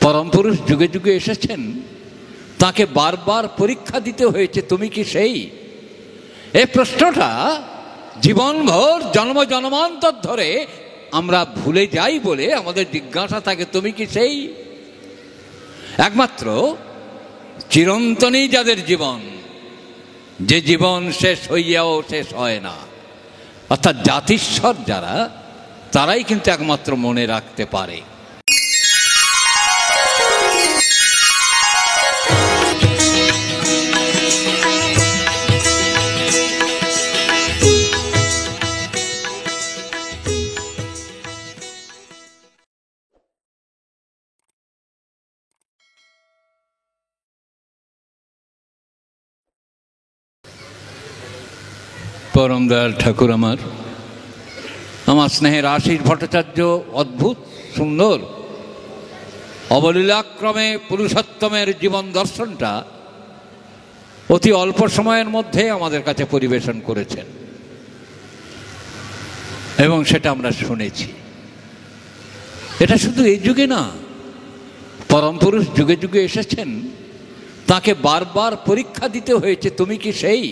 পরম পুরুষ যুগে যুগে এসেছেন, তাকে বারবার পরীক্ষা দিতে হয়েছে, তুমি কি সেই? এই প্রশ্নটা জীবনভর জন্ম জন্মান্তর ধরে আমরা ভুলে যাই বলে আমাদের জিজ্ঞাসা থাকে, তুমি কি সেই? একমাত্র চিরন্তনী যাদের জীবন, যে জীবন শেষ হইয়াও শেষ হয় না, অর্থাৎ জাতিস্বর যারা, তারাই কিন্তু একমাত্র মনে রাখতে পারে। পরম দয়াল ঠাকুর আমার স্নেহের আশীষ ভট্টাচার্য অদ্ভুত সুন্দর অবলীলাক্রমে পুরুষোত্তমের জীবন দর্শনটা অতি অল্প সময়ের মধ্যে আমাদের কাছে পরিবেশন করেছেন এবং সেটা আমরা শুনেছি। এটা শুধু এই যুগে না, পরম পুরুষ যুগে যুগে এসেছেন, তাকে বারবার পরীক্ষা দিতে হয়েছে, তুমি কি সেই?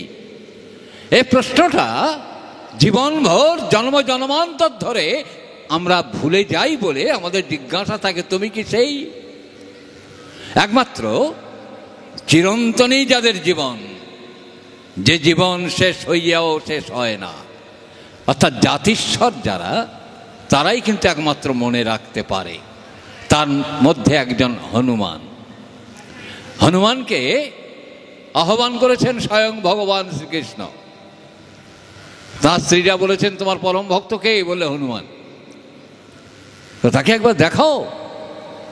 এই প্রশ্নটা জীবনভর জন্ম জন্মান্তর ধরে আমরা ভুলে যাই বলে আমাদের জিজ্ঞাসা থাকে, তুমি কি সেই? একমাত্র চিরন্তনী যাদের জীবন, যে জীবন শেষ হইয়াও শেষ হয় না, অর্থাৎ জাতিস্বর যারা, তারাই কিন্তু একমাত্র মনে রাখতে পারে। তার মধ্যে একজন হনুমান। হনুমানকে আহ্বান করেছেন স্বয়ং ভগবান শ্রীকৃষ্ণ। তার স্ত্রীরা বলেছেন, তোমার পরম ভক্ত কে? বললে হনুমান। তো তাকে একবার দেখাও,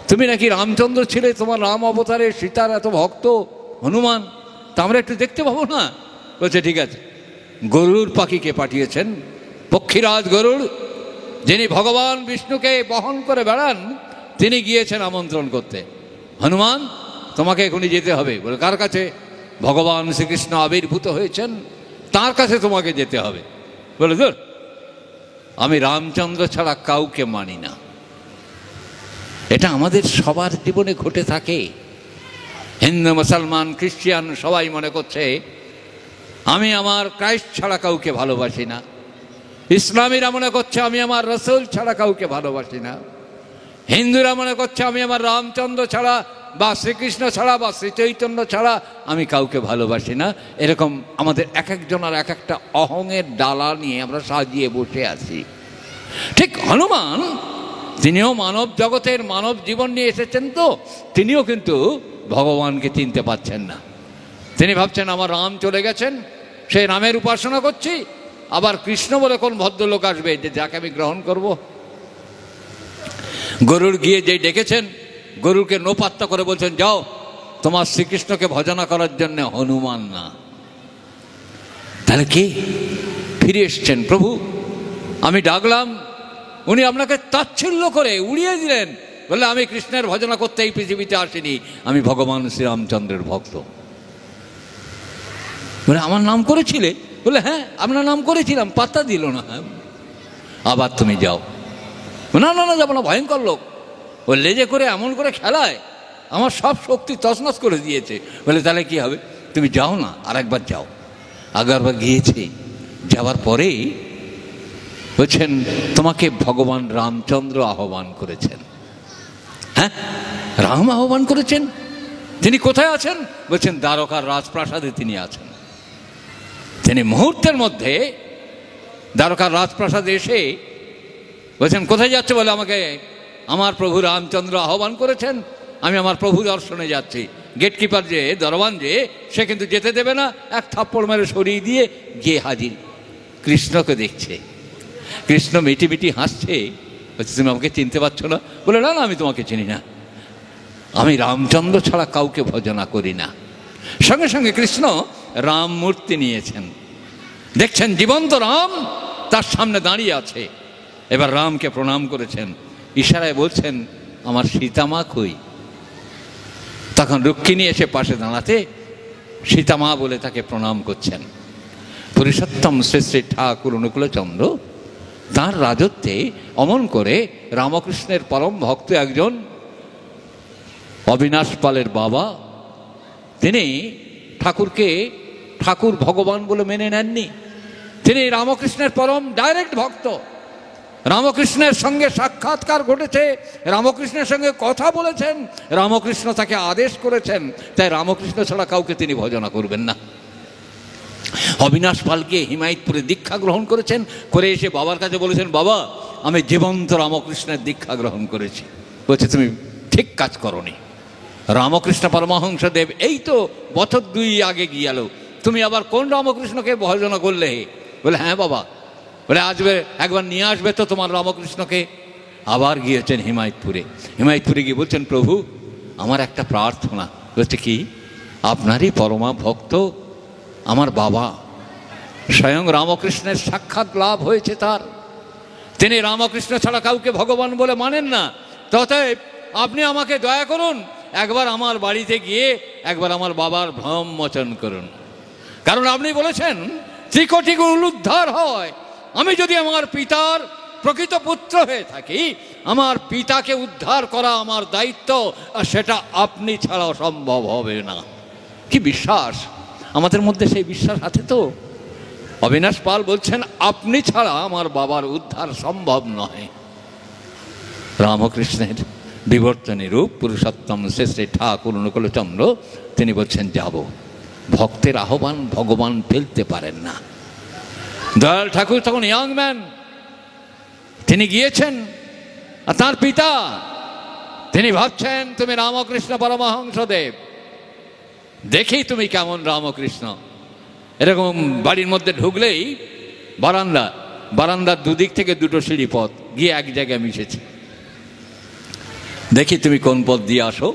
তুমি নাকি রামচন্দ্র ছিলে, তোমার রাম অবতারে সীতার এত ভক্ত হনুমান, তা আমরা একটু দেখতে পাবো না? বলছে ঠিক আছে। গরুড় পাখিকে পাঠিয়েছেন, পক্ষীরাজ গরুড়, যিনি ভগবান বিষ্ণুকে বহন করে বেড়ান, তিনি গিয়েছেন আমন্ত্রণ করতে। হনুমান, তোমাকে এখনই যেতে হবে। বলে কার কাছে? ভগবান শ্রীকৃষ্ণ আবির্ভূত হয়েছেন, তার কাছে তোমাকে যেতে হবে। বলে ধর, আমি রামচন্দ্র ছাড়া কাউকে মানি না। এটা আমাদের সবার জীবনে ঘটে থাকে। হিন্দু, মুসলমান, খ্রিস্টান সবাই মনে করছে আমি আমার ক্রাইস্ট ছাড়া কাউকে ভালোবাসি না। ইসলামীরা মনে করছে আমি আমার রসুল ছাড়া কাউকে ভালোবাসি না। হিন্দুরা মনে করছে আমি আমার রামচন্দ্র ছাড়া বা শ্রীকৃষ্ণ ছাড়া বা শ্রী চৈতন্য ছাড়া আমি কাউকে ভালোবাসি না। এরকম আমাদের এক একজনের এক একটা অহংয়ের ডালা নিয়ে আমরা সাজিয়ে বসে আছি। ঠিক হনুমান, তিনিও মানব জগতের মানব জীবন নিয়ে এসেছেন, তো তিনিও কিন্তু ভগবানকে চিনতে পারছেন না। তিনি ভাবছেন আমার রাম চলে গেছেন, সেই রামের উপাসনা করছি, আবার কৃষ্ণ বলে কোন ভদ্রলোক আসবে যে যাকে আমি গ্রহণ করব। গরুড় গিয়ে যেই ডেকেছেন, গরুকে নোপাত্তা করে বলছেন, যাও তোমার শ্রীকৃষ্ণকে ভজনা করার জন্য। হনুমান না। তাহলে কে? ফিরে এসছেন প্রভু, আমি ডাকলাম, উনি আপনাকে তাচ্ছিল্য করে উড়িয়ে দিলেন। বললে আমি কৃষ্ণের ভজনা করতে এই পৃথিবীতে আসিনি, আমি ভগবান শ্রীরামচন্দ্রের ভক্ত। বলে আমার নাম করেছিলে? বলে হ্যাঁ, আপনার নাম করেছিলাম, পাত্তা দিল না। আবার তুমি যাও। না না না, যাবো না, ভয়ঙ্কর লোক। ও লেজে করে এমন করে খেলায়, আমার সব শক্তি তছনছ করে দিয়েছে। বলে তাহলে কি হবে? তুমি যাও না, আর একবার যাও। আগেরবার গিয়েছে, যাওয়ার পরেই বলছেন তোমাকে ভগবান রামচন্দ্র আহ্বান করেছেন। হ্যাঁ, রাম আহ্বান করেছেন। তিনি কোথায় আছেন? বলছেন দ্বারকার রাজপ্রাসাদে তিনি আছেন। তিনি মুহূর্তের মধ্যে দ্বারকার রাজপ্রাসাদে এসে বলছেন কোথায় যাচ্ছে? বলে আমাকে আমার প্রভু রামচন্দ্র আহ্বান করেছেন, আমি আমার প্রভু দর্শনে যাচ্ছি। গেটকিপার যে দরবান যে, সে কিন্তু যেতে দেবে না, এক থাপ্পড় মেরে সরিয়ে দিয়ে গিয়ে হাজির। কৃষ্ণকে দেখছে। কৃষ্ণ মিটি মিটি হাসছে। বলছে তুমি আমাকে চিনতে পারছো না? বলে না না, আমি তোমাকে চিনি না, আমি রামচন্দ্র ছাড়া কাউকে ভজনা করি না। সঙ্গে সঙ্গে কৃষ্ণ রাম মূর্তি নিয়েছেন, দেখছেন জীবন্ত রাম তার সামনে দাঁড়িয়ে আছে। এবার রামকে প্রণাম করেছেন, ইশারায় বলছেন আমার সীতামা কই? তখন রুক্মিণী এসে পাশে দাঁড়াতে সীতামা বলে তাকে প্রণাম করছেন। পুরুষোত্তম শ্রী শ্রী ঠাকুর অনুকূলচন্দ্র তাঁর রাজত্বে অমন করে রামকৃষ্ণের পরম ভক্ত একজন অবিনাশ পালের বাবা, তিনি ঠাকুরকে ঠাকুর ভগবান বলে মেনে নেননি। তিনি রামকৃষ্ণের পরম ডাইরেক্ট ভক্ত। রামকৃষ্ণের সঙ্গে সাক্ষাৎকার ঘটেছে, রামকৃষ্ণের সঙ্গে কথা বলেছেন, রামকৃষ্ণ তাকে আদেশ করেছেন, তাই রামকৃষ্ণ ছাড়া কাউকে তিনি ভজনা করবেন না। অবিনাশ পালকে হিমায়তপুরে দীক্ষা গ্রহণ করেছেন, করে এসে বাবার কাছে বলেছেন, বাবা আমি জীবন্ত রামকৃষ্ণের দীক্ষা গ্রহণ করেছি। বলছে তুমি ঠিক কাজ করনি। রামকৃষ্ণ পরমহংসদেব এই তো বছর 2 আগে গিয়ালো, তুমি আবার কোন রামকৃষ্ণকে ভজনা করলে? বলে হ্যাঁ বাবা। বলে আসবে, একবার নিয়ে আসবে তো তোমার রামকৃষ্ণকে। আবার গিয়েছেন হিমায়তপুরে। হিমায়তপুরে গিয়ে বলছেন, প্রভু আমার একটা প্রার্থনা। বলছে কি? আপনারই পরমা ভক্ত আমার বাবা, স্বয়ং রামকৃষ্ণের সাক্ষাৎ লাভ হয়েছে তার, তিনি রামকৃষ্ণ ছাড়া কাউকে ভগবান বলে মানেন না। ততএব আপনি আমাকে দয়া করুন, একবার আমার বাড়িতে গিয়ে একবার আমার বাবার ভ্রম মোচন করুন। কারণ আপনি বলেছেন ত্রিকটিগুণ উদ্ধার হয়। আমি যদি আমার পিতার প্রকৃত পুত্র হয়ে থাকি, আমার পিতাকে উদ্ধার করা আমার দায়িত্ব, আর সেটা আপনি ছাড়া সম্ভব হবে না। কি বিশ্বাস! আমাদের মধ্যে সেই বিশ্বাস আছে তো? অবিনাশ পাল বলছেন, আপনি ছাড়া আমার বাবার উদ্ধার সম্ভব নয়। রামকৃষ্ণের বিবর্তনী রূপ পুরুষোত্তম শ্রী শ্রী ঠাকুর অনুকূলচন্দ্র তিনি বলছেন, যাব। ভক্তের আহ্বান ভগবান ফেলতে পারেন না। দয়াল ঠাকুর তখন ইয়াং ম্যান, তিনি গিয়েছেন, আর তার পিতা তিনি ভাবছেন তুমি রামকৃষ্ণ পরমহংসদেব, দেখি তুমি কেমন রামকৃষ্ণ। এরকম বাড়ির মধ্যে ঢুকলেই বারান্দার দুদিক থেকে 2টো সিঁড়ি পথ গিয়ে এক জায়গায় মিশেছে, দেখি তুমি কোন পথ দিয়ে আসো।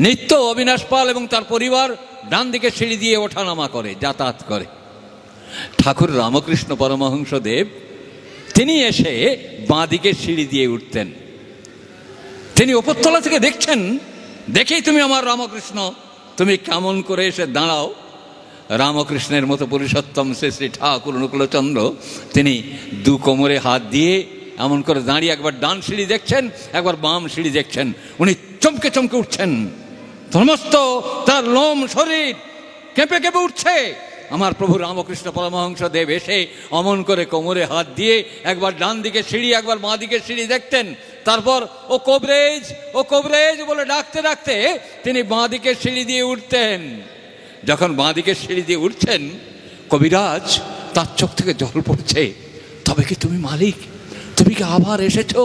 নিত্য অবিনাশ পাল এবং তার পরিবার ডান দিকে সিঁড়ি দিয়ে ওঠানামা করে, যাতায়াত করে। ঠাকুর রামকৃষ্ণ পরমহংসদেব তিনি এসে বাঁ দিকে সিঁড়ি দিয়ে উঠতেন। তিনি উপরতলা থেকে দেখছেন, দেখেই তুমি আমার রামকৃষ্ণ, তুমি কেমন করে এসে দাঁড়াও। রামকৃষ্ণের মতো পুরুষোত্তম শ্রী শ্রী ঠাকুর অনুকূলচন্দ্র তিনি 2 কোমরে হাত দিয়ে এমন করে দাঁড়িয়ে একবার ডান সিঁড়ি দেখছেন, একবার বাম সিঁড়ি দেখছেন। উনি চমকে চমকে উঠছেন, সমস্ত তার লোম শরীর কেঁপে কেঁপে উঠছে। আমার প্রভু রামকৃষ্ণ পরমহংসদেব এসে অমন করে কোমরে হাত দিয়ে একবার ডান দিকে সিঁড়ি একবার বাঁ দিকে সিঁড়ি দেখতেন। তারপর ও কবরেজ বলে ডাকতে ডাকতে তিনি বাঁ দিকে সিঁড়ি দিয়ে উঠতেন। যখন বাঁ দিকে সিঁড়ি দিয়ে উঠছেন, কবিরাজ তার চোখ থেকে জল পড়ছে। তবে কি তুমি মালিক? তুমি কি আবার এসেছো?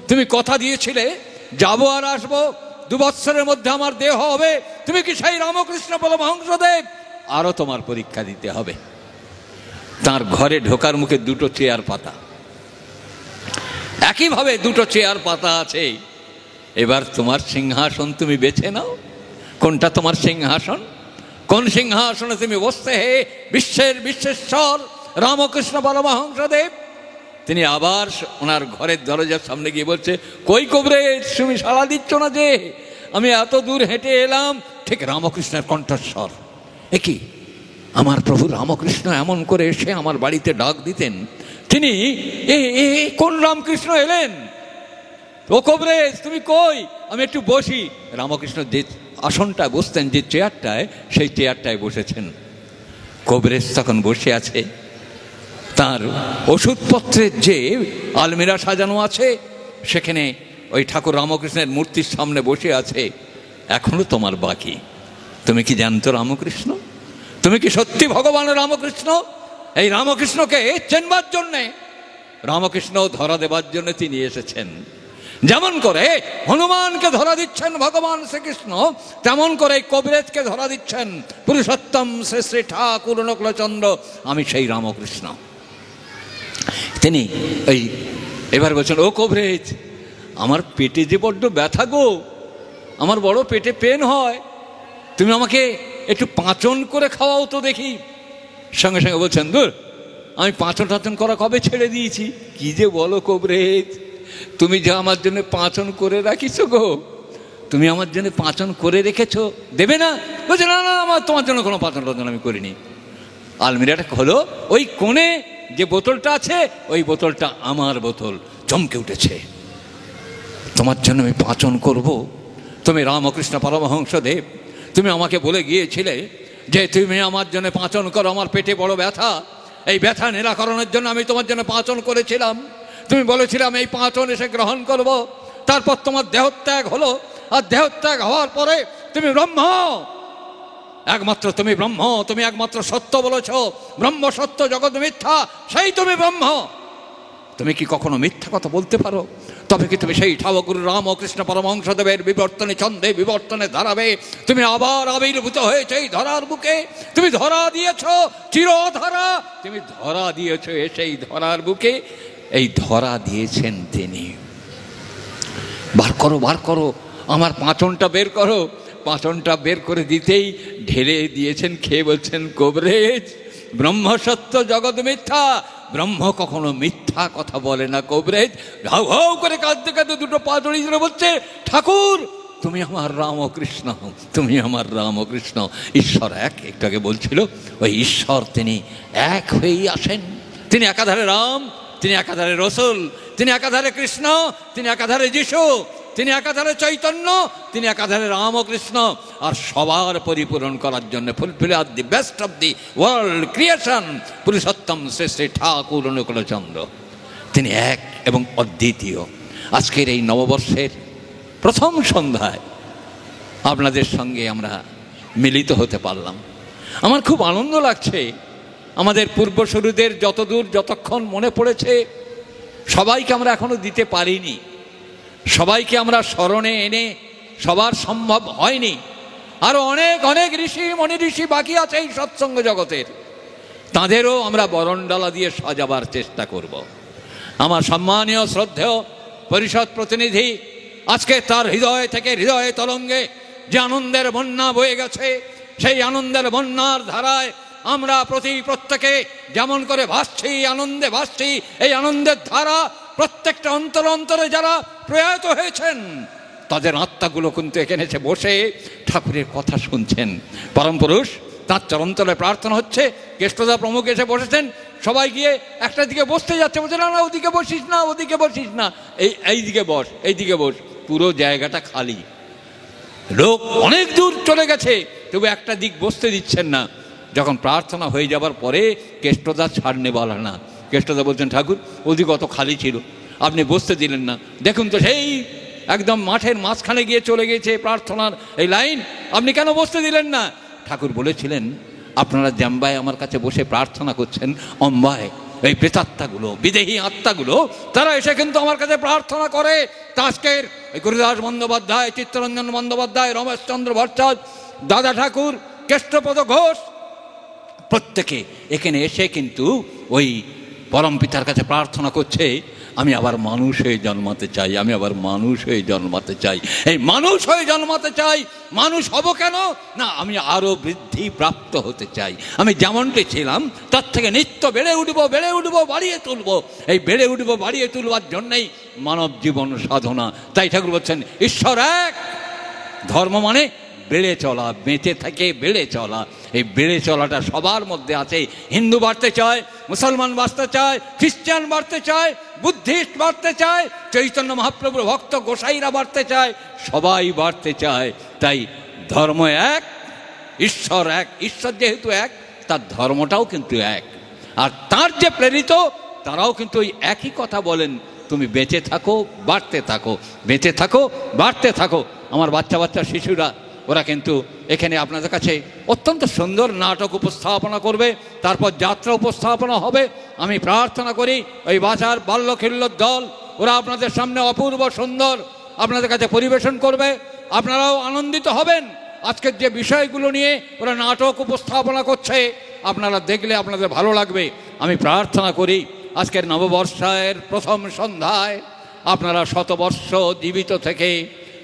তুমি কথা দিয়েছিলে যাবো আর আসবো, 2 বৎসরের মধ্যে আমার দেহ হবে। তুমি কি সেই রামকৃষ্ণ পরমহংসদেব? আরো তোমার পরীক্ষা দিতে হবে। তার ঘরে ঢোকার মুখে 2টো চেয়ার পাতা, একইভাবে 2টো চেয়ার পাতা আছে। এবার তোমার সিংহাসন তুমি বেছে নাও, কোনটা তোমার সিংহাসন, কোন সিংহাসনে তুমি বসতে হে বিশ্বের বিশ্বেশ্বর রামকৃষ্ণ পরমহংসদেব। তিনি আবার ওনার ঘরের দরজার সামনে গিয়ে বলছে, কই কবরেজ, তুমি সাড়া দিচ্ছ না যে? আমি এত দূর হেঁটে এলাম। ঠিক রামকৃষ্ণের কণ্ঠস্বর। কি আমার প্রভু রামকৃষ্ণ এমন করে এসে আমার বাড়িতে ডাক দিতেন। তিনি কোন রামকৃষ্ণ এলেন? ও কবরেজ তুমি কই, আমি একটু বসি। রামকৃষ্ণ যে আসনটায় বসতেন, যে চেয়ারটায়, সেই চেয়ারটায় বসেছেন। কবরেজ তখন বসে আছে, তার ওষুধপত্রের যে আলমিরা সাজানো আছে সেখানে ওই ঠাকুর রামকৃষ্ণের মূর্তির সামনে বসে আছে। এখনো তোমার বাকি। তুমি কি জানতো রামকৃষ্ণ? তুমি কি সত্যি ভগবানের রামকৃষ্ণ? এই রামকৃষ্ণকে চেনবার জন্যে, রামকৃষ্ণ ধরা দেবার জন্য তিনি এসেছেন। যেমন করে হনুমানকে ধরা দিচ্ছেন ভগবান শ্রীকৃষ্ণ, তেমন করে কবিরাজকে ধরা দিচ্ছেন পুরুষোত্তম শ্রী শ্রী ঠাকুর অনুকূলচন্দ্র। আমি সেই রামকৃষ্ণ। তিনি এই এবার বলছেন, ও কবিরাজ আমার পেটে যে বড্ড ব্যথা গো, আমার বড় পেটে পেন হয়, তুমি আমাকে একটু পাঁচন করে খাওয়াও তো দেখি। সঙ্গে সঙ্গে বলছেন, দূর, আমি পাঁচন করা কবে ছেড়ে দিয়েছি। কি যে বলো কবিরাজ, তুমি যা আমার জন্য পাঁচন করে রাখিস গো, তুমি আমার জন্য পাঁচন করে রেখেছো, দেবে না? বলছে, না না, আমার তোমার জন্য কোনো পাঁচন আমি করিনি। আলমিরাটা হলো, ওই কোণে যে বোতলটা আছে ওই বোতলটা আমার বোতল। চমকে উঠেছে, তোমার জন্য আমি পাঁচন করব? তুমি রামকৃষ্ণ পরমহংসদেব, তুমি আমাকে বলে গিয়েছিলে যে তুমি আমার জন্য পাঁচন করো, আমার পেটে বড় ব্যথা, এই ব্যথা নিরাকরণের জন্য আমি তোমার জন্য পাঁচন করেছিলাম। তুমি বলেছিলাম এই পাঁচন এসে গ্রহণ করব, তারপর তোমার দেহত্যাগ হলো, আর দেহত্যাগ হওয়ার পরে তুমি ব্রহ্ম, একমাত্র তুমি ব্রহ্ম, তুমি একমাত্র সত্য বলেছ, ব্রহ্ম সত্য জগৎ মিথ্যা, সেই তুমি ব্রহ্ম। তুমি কি কখনো মিথ্যা কথা বলতে পারো? তবে কি তুমি সেই ঠাকুর রামকৃষ্ণ পরমহংসদেবের বিবর্তনে ছন্দে বিবর্তনে ধারাবে তুমি আবার আবির্ভূত হয়েছে এই ধরার বুকে। তুমি ধরা দিয়েছ চিরধরা, তুমি ধরা দিয়েছ সেই ধরার বুকে। এই ধরা দিয়েছেন তিনি। বার করো, বার করো, আমার পাঁচনটা বের করো। পাঁচনটা বের করে দিতেই ঢেলে দিয়েছেন, খেয়ে বলছেন, কবরেজ, ব্রহ্ম সত্য জগৎ মিথ্যা, ব্রহ্ম কখনো মিথ্যা কথা বলে না কবরেজ। ঘাউ ঘাউ করে কাঁদতে কাঁদতে দুটো পা জড়িয়ে ধরে বলছে, ঠাকুর তুমি আমার রামকৃষ্ণ, তুমি আমার রামকৃষ্ণ। ঈশ্বর এক, একটু আগে বলছিল, ওই ঈশ্বর তিনি এক হয়েই আসেন। তিনি একাধারে রাম, তিনি একাধারে রসুল, তিনি একাধারে কৃষ্ণ, তিনি একাধারে যিশু, তিনি একাধারে চৈতন্য, তিনি একাধারে রামকৃষ্ণ। আর সবার পরিপূরণ করার জন্য ফুলফিল আর the best of the world creation পুরুষোত্তম শ্রী শ্রী ঠাকুর অনুকূলচন্দ্র, তিনি এক এবং অদ্বিতীয়। আজকের এই নববর্ষের প্রথম সন্ধ্যায় আপনাদের সঙ্গে আমরা মিলিত হতে পারলাম। আমার খুব আনন্দ লাগছে। আমাদের পূর্বসূরীদের যতদূর যতক্ষণ মনে পড়েছে সবাইকে আমরা এখনো দিতে পারিনি, সবাইকে আমরা স্মরণে এনে সবার সম্ভব হয়নি। আরো অনেক অনেক ঋষি মনি ঋষি বাকি আছে এই সৎসঙ্গ জগতের, তাঁদেরও আমরা বরণডালা দিয়ে সাজাবার চেষ্টা করব। আমার সম্মানীয় শ্রদ্ধেয় পরিষদ প্রতিনিধি আজকে তার হৃদয় থেকে হৃদয় তরঙ্গে যে আনন্দের বন্যা বয়ে গেছে, সেই আনন্দের বন্যার ধারায় আমরা প্রত্যেকে যেমন করে ভাসছি, আনন্দে ভাসছি। এই আনন্দের ধারা প্রত্যেকটা অন্তরে অন্তরে যারা প্রয়াত হয়েছেন তাদের আত্মাগুলো কিন্তু এখানে এসে বসে ঠাকুরের কথা শুনছেন। পরম পুরুষ তাঁর চরণতলে প্রার্থনা হচ্ছে, কেষ্টদা প্রমুখ এসে বসেছেন, সবাই গিয়ে একটা দিকে বসতে যাচ্ছে, বলছে না না ওদিকে বসিস না, ওদিকে বসিস না, এই দিকে বস, এই দিকে বস। পুরো জায়গাটা খালি, লোক অনেক দূর চলে গেছে, তবু একটা দিক বসতে দিচ্ছেন না। যখন প্রার্থনা হয়ে যাবার পরে কেষ্টদা ছাড়নে বলা না, কেষ্টদা বলছেন, ঠাকুর ওদিকে অত খালি ছিল, আপনি বসতে দিলেন না, দেখুন তো সেই একদম মাঠের মাঝখানে গিয়ে চলে গেছে প্রার্থনার এই লাইন, আপনি কেন বসতে দিলেন না? ঠাকুর বলেছিলেন, আপনারা জাম্বায় আমার কাছে বসে প্রার্থনা করছেন, অম্বায় এই প্রেতাত্মাগুলো, বিদেহী আত্মাগুলো, তারা এসে কিন্তু আমার কাছে প্রার্থনা করে। আজকের গুরুদাস বন্দ্যোপাধ্যায়, চিত্তরঞ্জন বন্দ্যোপাধ্যায়, রমেশচন্দ্র ভট্টাচার্য, দাদা ঠাকুর, কেষ্টপদ ঘোষ, প্রত্যেকে এখানে এসে কিন্তু ওই পরম পিতার কাছে প্রার্থনা করছে, আমি আবার মানুষ হয়ে জন্মাতে চাই, আমি আবার মানুষ হয়ে জন্মাতে চাই, এই মানুষ হয়ে জন্মাতে চাই। মানুষ হব কেন না, আমি আরো বৃদ্ধি প্রাপ্ত হতে চাই। আমি যেমনটি ছিলাম তার থেকে নিত্য বেড়ে উঠবো, বেড়ে উঠবো, বাড়িয়ে তুলবো। এই বেড়ে উঠবো, বাড়িয়ে তুলবার জন্যই মানব জীবন সাধনা। তাই ঠাকুর বলছেন, ঈশ্বর এক, ধর্ম মানে বেড়ে চলা, বেঁচে থেকে বেড়ে চলা। এই বেড়ে চলাটা সবার মধ্যে আছে। হিন্দু বাড়তে চায়, মুসলমান বাঁচতে চায়, খ্রিস্টান বাড়তে চায়, বুদ্ধিস্ট বাড়তে চায়, চৈতন্য মহাপ্রভুর ভক্ত গোসাইরা বাড়তে চায়, সবাই বাড়তে চায়। তাই ধর্ম এক, ঈশ্বর এক। ঈশ্বর যেহেতু এক, তার ধর্মটাও কিন্তু এক। আর তার যে প্রেরিত তারাও কিন্তু ওই একই কথা বলেন, তুমি বেঁচে থাকো, বাড়তে থাকো, বেঁচে থাকো, বাড়তে থাকো। আমার বাচ্চা বাচ্চা শিশুরা ওরা কিন্তু এখানে আপনাদের কাছে অত্যন্ত সুন্দর নাটক উপস্থাপনা করবে, তারপর যাত্রা উপস্থাপনা হবে। আমি প্রার্থনা করি ওই বাজার বাল্যখিল্যর দল ওরা আপনাদের সামনে অপূর্ব সুন্দর আপনাদের কাছে পরিবেশন করবে, আপনারাও আনন্দিত হবেন। আজকের যে বিষয়গুলো নিয়ে ওরা নাটক উপস্থাপনা করছে আপনারা দেখলে আপনাদের ভালো লাগবে। আমি প্রার্থনা করি আজকের নববর্ষের প্রথম সন্ধ্যায় আপনারা শতবর্ষ জীবিত থেকে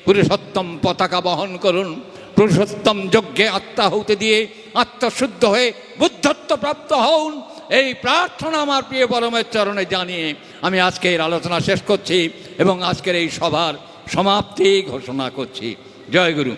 পুরুষোত্তম পতাকা বহন করুন, পুরুষোত্তম যজ্ঞে আত্মাহুতি দিয়ে আত্মশুদ্ধ হয়ে বুদ্ধত্ব প্রাপ্ত হন। এই প্রার্থনা আমার প্রিয় পরমের চরণে জানিয়ে আমি আজকের আলোচনা শেষ করছি এবং আজকের এই সভার সমাপ্তি ঘোষণা করছি। জয় গুরু।